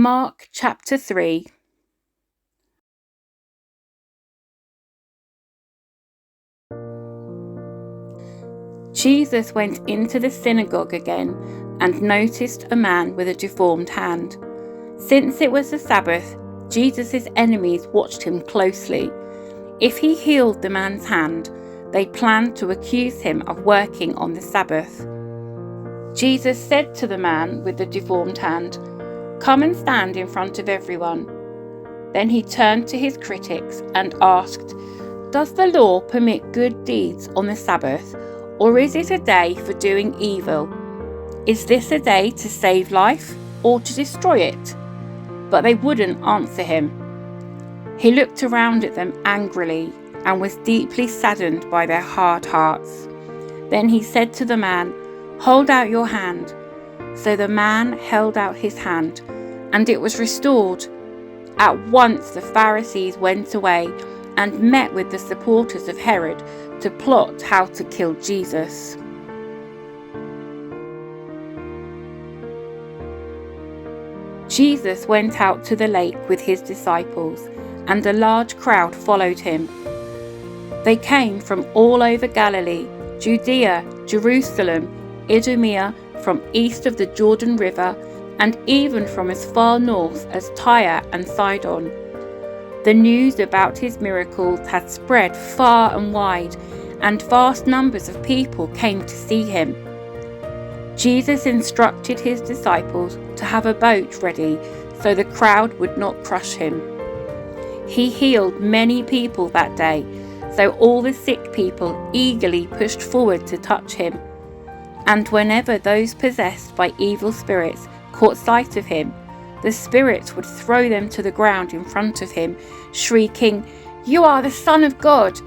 Mark chapter 3. Jesus went into the synagogue again and noticed a man with a deformed hand. Since it was the Sabbath, Jesus' enemies watched him closely. If he healed the man's hand, they planned to accuse him of working on the Sabbath. Jesus said to the man with the deformed hand, "Come and stand in front of everyone." Then he turned to his critics and asked, "Does the law permit good deeds on the Sabbath, or is it a day for doing evil? Is this a day to save life or to destroy it?" But they wouldn't answer him. He looked around at them angrily and was deeply saddened by their hard hearts. Then he said to the man, "Hold out your hand." So the man held out his hand, and it was restored. At once the Pharisees went away and met with the supporters of Herod to plot how to kill Jesus. Jesus went out to the lake with his disciples, and a large crowd followed him. They came from all over Galilee, Judea, Jerusalem, Idumea, from east of the Jordan River, and even from as far north as Tyre and Sidon. The news about his miracles had spread far and wide, and vast numbers of people came to see him. Jesus instructed his disciples to have a boat ready so the crowd would not crush him. He healed many people that day, so all the sick people eagerly pushed forward to touch him. And whenever those possessed by evil spirits caught sight of him, the spirits would throw them to the ground in front of him, shrieking, "You are the Son of God!"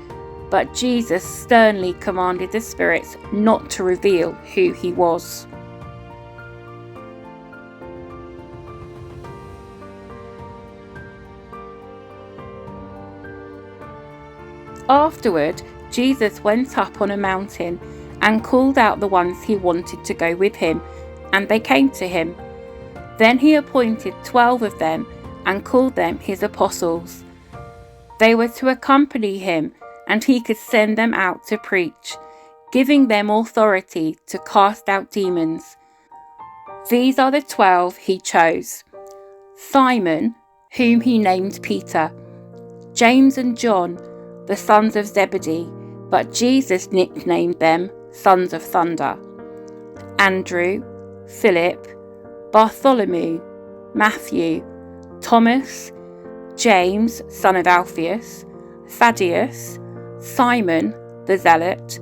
But Jesus sternly commanded the spirits not to reveal who he was. Afterward, Jesus went up on a mountain and called out the ones he wanted to go with him, and they came to him. Then he appointed 12 of them and called them his apostles. They were to accompany him, and he could send them out to preach, giving them authority to cast out demons. These are the 12 he chose: Simon, whom he named Peter, James and John, the sons of Zebedee, but Jesus nicknamed them Sons of Thunder, Andrew, Philip, Bartholomew, Matthew, Thomas, James, son of Alphaeus, Thaddeus, Simon the Zealot,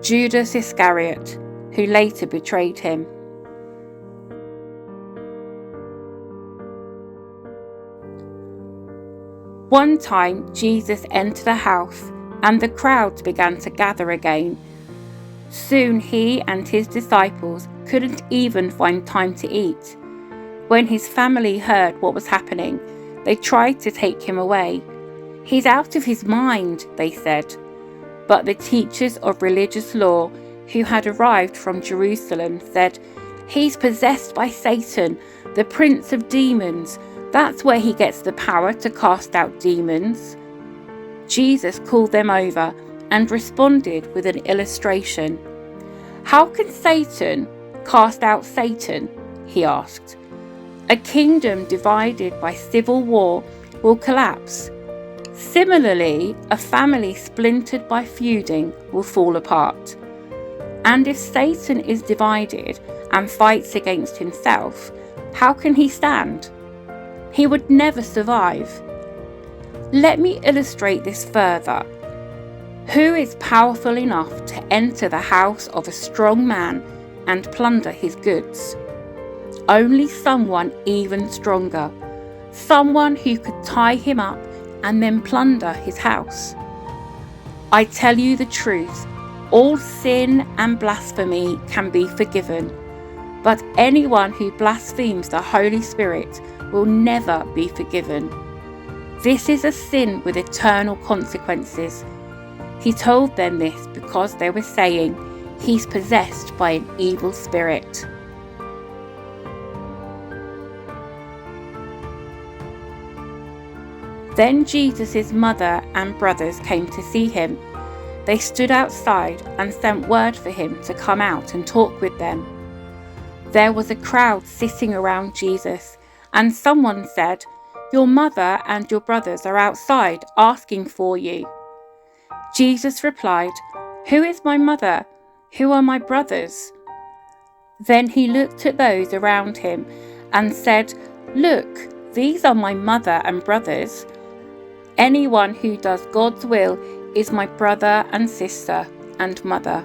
Judas Iscariot, who later betrayed him. One time Jesus entered a house, and the crowds began to gather again. Soon he and his disciples couldn't even find time to eat. When his family heard what was happening, they tried to take him away. "He's out of his mind," they said. But the teachers of religious law who had arrived from Jerusalem said, "He's possessed by Satan, the prince of demons. That's where he gets the power to cast out demons." Jesus called them over and responded with an illustration. "How can Satan cast out Satan?" he asked. "A kingdom divided by civil war will collapse. Similarly, a family splintered by feuding will fall apart. And if Satan is divided and fights against himself, how can he stand? He would never survive. Let me illustrate this further. Who is powerful enough to enter the house of a strong man and plunder his goods? Only someone even stronger, someone who could tie him up and then plunder his house. I tell you the truth, all sin and blasphemy can be forgiven, but anyone who blasphemes the Holy Spirit will never be forgiven. This is a sin with eternal consequences." He told them this because they were saying, "He's possessed by an evil spirit." Then Jesus' mother and brothers came to see him. They stood outside and sent word for him to come out and talk with them. There was a crowd sitting around Jesus, and someone said, "Your mother and your brothers are outside asking for you." Jesus replied, "Who is my mother? Who are my brothers?" Then he looked at those around him and said, "Look, these are my mother and brothers. Anyone who does God's will is my brother and sister and mother."